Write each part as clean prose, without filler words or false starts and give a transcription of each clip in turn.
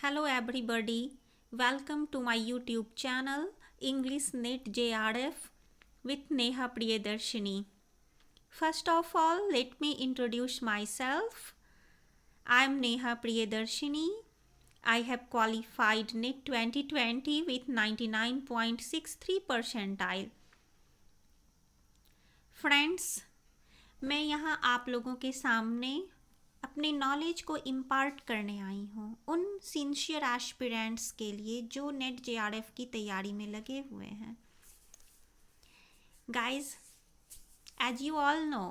Hello everybody, welcome to my YouTube channel English Net JRF with Neha Priyadarshini. First of all, let me introduce myself. I am Neha Priyadarshini. I have qualified NET 2020 with 99.63 percentile. Friends, मैं यहाँ आप लोगों के सामने अपने knowledge को impart करने आई हूँ उन सिंसियर एस्पिरेंट्स के लिए जो नेट जेआरएफ की तैयारी में लगे हुए हैं. Guys, as you all know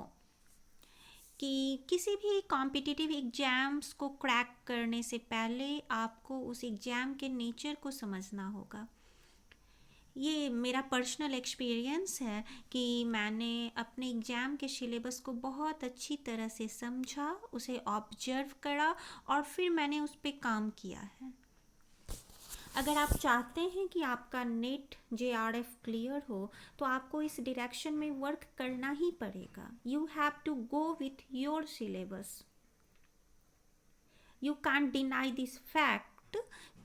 कि किसी भी कॉम्पिटिटिव एग्जाम्स को क्रैक करने से पहले आपको उस एग्ज़ाम के नेचर को समझना होगा. ये मेरा पर्सनल एक्सपीरियंस है कि मैंने अपने एग्ज़ाम के सिलेबस को बहुत अच्छी तरह से समझा, उसे ऑब्जर्व करा और फिर मैंने उस पर काम किया है. अगर आप चाहते हैं कि आपका नेट जेआरएफ क्लियर हो तो आपको इस डायरेक्शन में वर्क करना ही पड़ेगा. You have to go with your syllabus. You can't deny this fact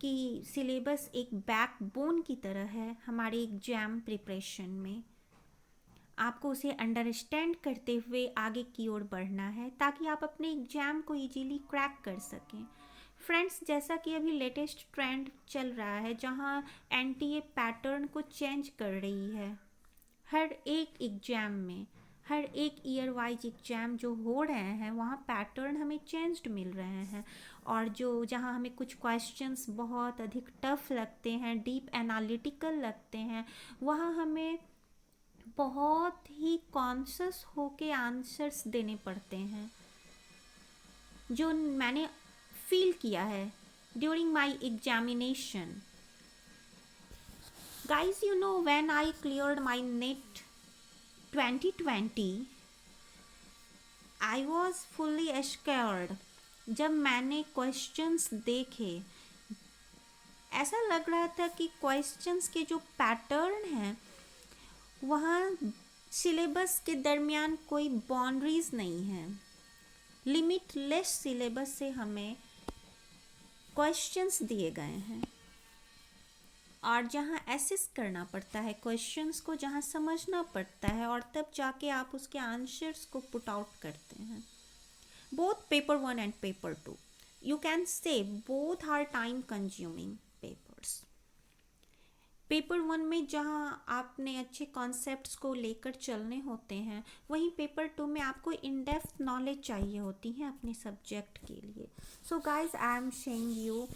कि सिलेबस एक बैकबोन की तरह है हमारे एग्जाम प्रिपरेशन में. आपको उसे अंडरस्टैंड करते हुए आगे की ओर बढ़ना है ताकि आप अपने एग्जाम को इजीली क्रैक कर सकें. फ्रेंड्स, जैसा कि अभी लेटेस्ट ट्रेंड चल रहा है जहां एनटीए पैटर्न को चेंज कर रही है हर एक एग्जाम में, हर एक ईयर वाइज एग्जाम जो हो रहे हैं वहाँ पैटर्न हमें चेंज्ड मिल रहे हैं. और जहाँ हमें कुछ क्वेश्चंस बहुत अधिक टफ लगते हैं, डीप एनालिटिकल लगते हैं, वहाँ हमें बहुत ही कॉन्शियस होके आंसर्स देने पड़ते हैं, जो मैंने फील किया है during my examination. Guys, you know, when I cleared my NET 2020, I was fully scared. जब मैंने क्वेश्चंस देखे ऐसा लग रहा था कि क्वेश्चंस के जो पैटर्न हैं वहाँ सिलेबस के दरमियान कोई बाउंड्रीज नहीं है. लिमिटलेस सिलेबस से हमें क्वेश्चंस दिए गए हैं और जहाँ एसेस करना पड़ता है क्वेश्चंस को, जहाँ समझना पड़ता है और तब जाके आप उसके आंसर्स को पुट आउट करते हैं. Both paper 1 and paper 2, you can say both are time consuming papers. Paper 1 में जहाँ आपने अच्छे कॉन्सेप्ट्स को लेकर चलने होते हैं, वहीं पेपर 2 में आपको इन डेप्थ नॉलेज चाहिए होती है अपने सब्जेक्ट के लिए. So guys, I am saying you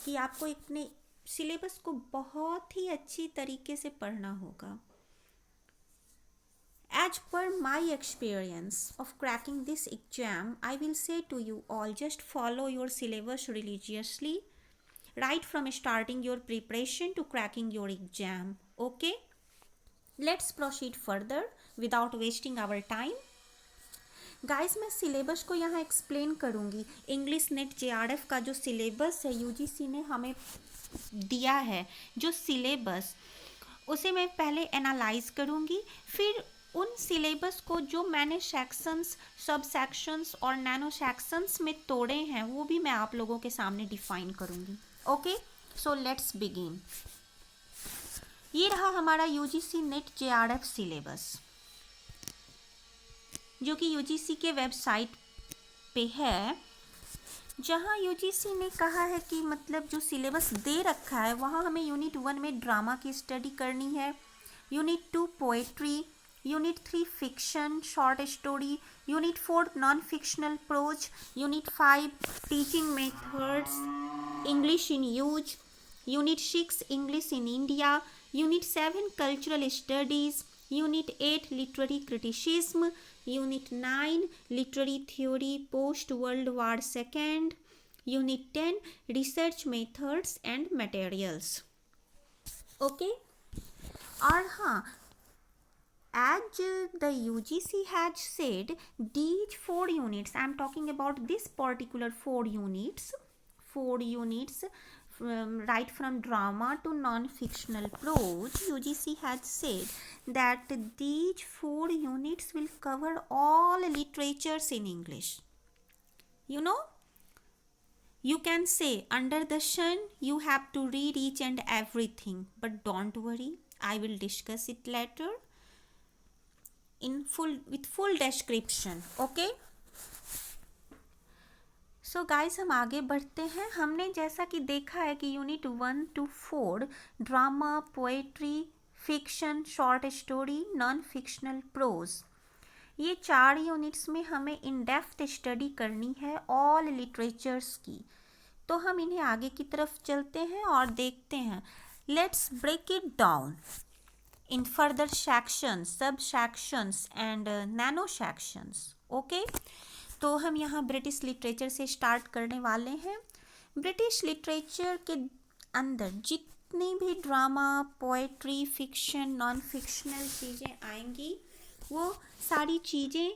कि आपको अपने सिलेबस को बहुत ही अच्छी तरीके से पढ़ना होगा. As per my experience of cracking this exam, I will say to you all, just follow your syllabus religiously, right from starting your preparation to cracking your exam. Okay? Let's proceed further without wasting our time. Guys, मैं syllabus को यहाँ explain करूँगी. English net JRF का जो syllabus है UGC ने हमें दिया है, जो सिलेबस, उसे मैं पहले एनालाइज करूँगी. फिर उन सिलेबस को जो मैंने सेक्शंस, सब सेक्शंस और नैनो सेक्शंस में तोड़े हैं वो भी मैं आप लोगों के सामने डिफाइन करूँगी. Okay, so let's begin. ये रहा हमारा यूजीसी नेट जेआरएफ सिलेबस जो कि यूजीसी के वेबसाइट पे है, जहाँ यूजीसी ने कहा है कि मतलब जो सिलेबस दे रखा है वहाँ हमें यूनिट 1 में ड्रामा की स्टडी करनी है, unit 2 poetry, unit 3 fiction short story, unit 4 non fictional prose, unit 5 teaching methods English in use, unit 6 English in India, unit 7 cultural studies, unit 8 literary criticism, unit 9 literary theory post world war second, unit 10 research methods and materials. Okay, और हाँ, as the UGC had said, these 4 units, I am talking about this particular 4 units, right from drama to non-fictional prose, UGC had said that these 4 units will cover all literatures in English. You know, You can say, under the sun, you have to read each and everything, but don't worry, I will discuss it later in full with full description. Okay? So guys हम आगे बढ़ते हैं. हमने जैसा कि देखा है कि unit 1 to 4 drama, poetry, fiction, short story, non fictional prose, ये 4 यूनिट्स में हमें इन डेप्थ स्टडी करनी है ऑल लिटरेचर्स की. तो हम इन्हें आगे की तरफ चलते हैं और देखते हैं. Let's break it down in further sections, sub sections and nano sections. Okay, तो हम यहाँ ब्रिटिश लिटरेचर से स्टार्ट करने वाले हैं. ब्रिटिश लिटरेचर के अंदर जितनी भी drama, poetry, fiction, non fictional चीज़ें आएंगी वो सारी चीज़ें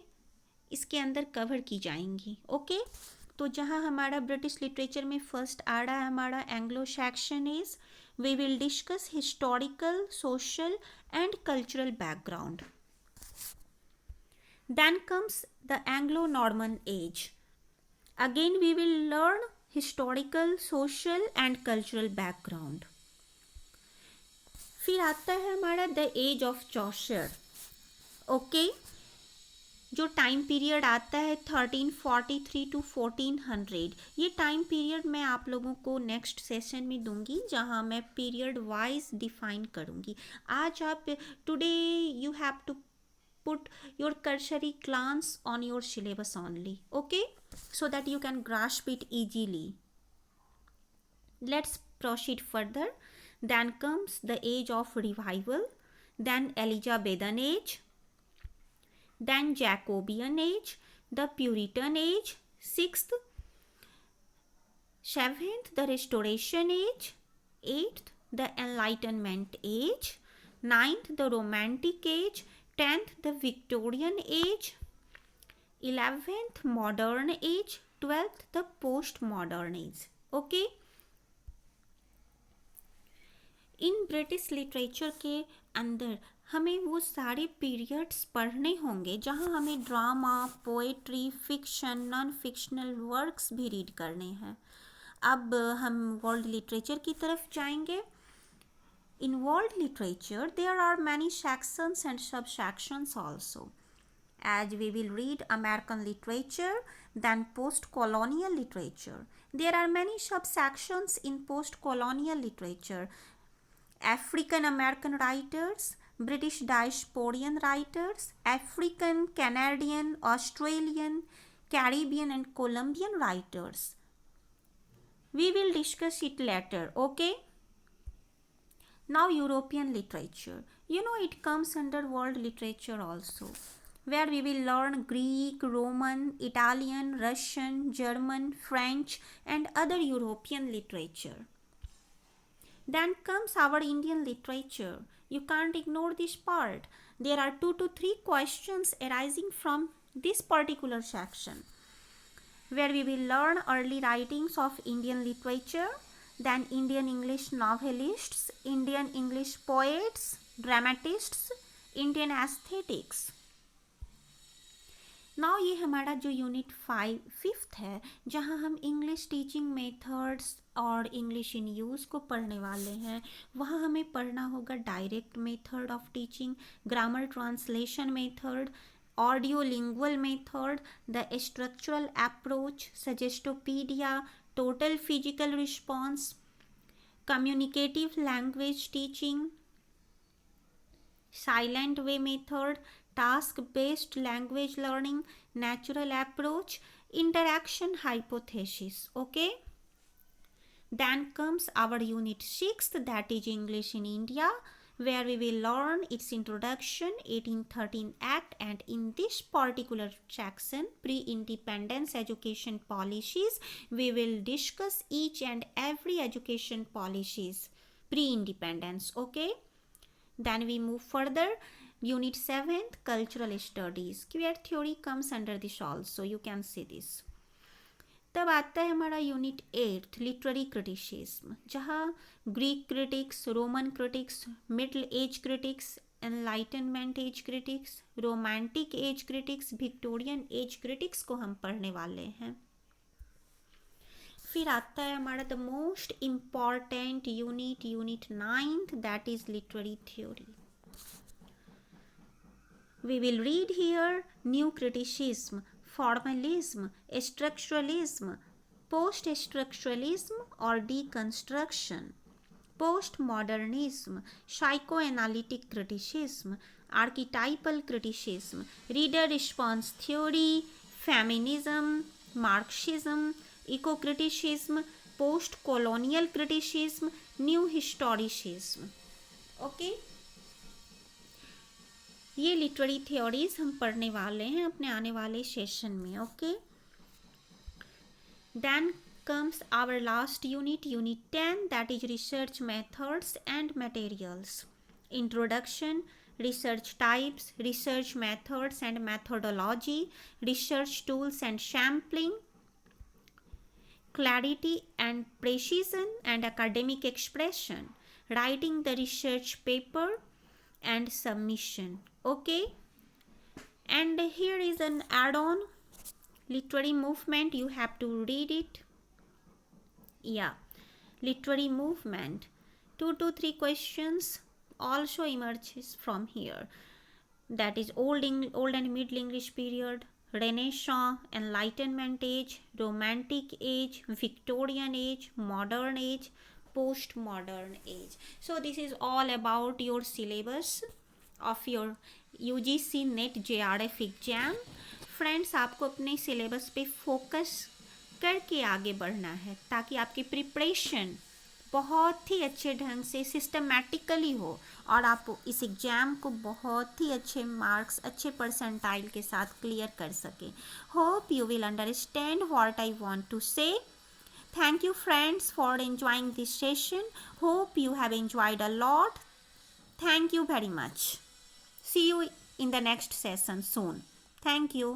इसके अंदर कवर की जाएंगी. ओके, तो जहाँ हमारा ब्रिटिश लिटरेचर में फर्स्ट आ रहा है हमारा Anglo Saxon age. We will discuss historical, social and cultural background. Then comes the Anglo-Norman age. Again we will learn historical, social and cultural background. फिर आता है हमारा the age of Chaucer. Okay, जो time period आता है 1343 to 1400. ये time period मैं आप लोगों को नेक्स्ट सेशन में दूंगी जहाँ मैं पीरियड वाइज डिफाइन करूँगी. आज आप today you have to put your cursory glance on your syllabus only, okay, so that you can grasp it easily. Let's proceed further. Then comes the age of revival, then Elizabethan age, then Jacobean age, the Puritan age, 6th, 7th the Restoration age, 8th the Enlightenment age, 9th the Romantic age, 10th the Victorian age, 11th modern age, 12th the postmodern age. Okay, in British literature के अंदर हमें वो सारे periods पढ़ने होंगे जहाँ हमें drama, poetry, fiction, non fictional works भी रीड करने हैं. अब हम वर्ल्ड लिटरेचर की तरफ जाएंगे. In world literature, there are many sections and subsections also. As we will read American literature, then post-colonial literature. There are many subsections in post-colonial literature. African American writers, British diasporian writers, African, Canadian, Australian, Caribbean and Colombian writers. We will discuss it later, okay? Now European literature, you know, it comes under world literature also, where we will learn Greek, Roman, Italian, Russian, German, French and other European literature. Then comes our Indian literature. You can't ignore this part. There are 2 to 3 questions arising from this particular section, where we will learn early writings of Indian literature, then Indian English novelists, Indian English poets, dramatists, Indian aesthetics. Now ये हमारा जो unit 5th है जहाँ हम English teaching methods और English in use को पढ़ने वाले हैं. वहाँ हमें पढ़ना होगा direct method of teaching, grammar translation method, audio lingual method, the structural approach, suggestopedia, total physical response, communicative language teaching, silent way method, task based language learning, natural approach, interaction hypothesis. Okay, then comes our unit 6th, that is English in India, where we will learn its introduction, 1813 Act, and in this particular section, pre-independence education policies, we will discuss each and every education policies pre-independence. Okay, then we move further. Unit 7th, cultural studies, queer theory comes under this also, you can see this. तब आता है हमारा unit 8th, literary criticism, जहाँ Greek critics, Roman critics, middle age critics, enlightenment age critics, romantic age critics, Victorian age critics को हम पढ़ने वाले हैं. फिर आता है हमारा the most important unit, unit 9th, that is literary theory. We will read here new criticism, formalism, structuralism, post-structuralism or deconstruction, postmodernism, psychoanalytic criticism, archetypal criticism, reader response theory, feminism, Marxism, eco-criticism, post-colonial criticism, new historicism. Okay? ये literary theories हम पढ़ने वाले हैं अपने आने वाले session में. Okay, then comes our last unit, unit 10, that is research methods and materials. Introduction, research types, research methods and methodology, research tools and sampling, clarity and precision and academic expression, writing the research paper and submission. Okay, and here is an add-on, literary movement, you have to read it. Yeah, literary movement, 2 to 3 questions also emerges from here, that is old and middle English period, Renaissance, Enlightenment age, Romantic age, Victorian age, modern age, post-modern age. So this is all about your syllabus of your UGC net JRF exam. Friends, आपको अपने syllabus पे focus करके आगे बढ़ना है ताकि आपकी preparation बहुत ही अच्छे ढंग से सिस्टमेटिकली हो और आप इस एग्ज़ाम को बहुत ही अच्छे मार्क्स, अच्छे परसेंटाइल के साथ क्लियर कर सकें. Hope you will understand what I want to say. Thank you friends for enjoying this session. Hope you have enjoyed a lot. Thank you very much. See you in the next session soon. Thank you.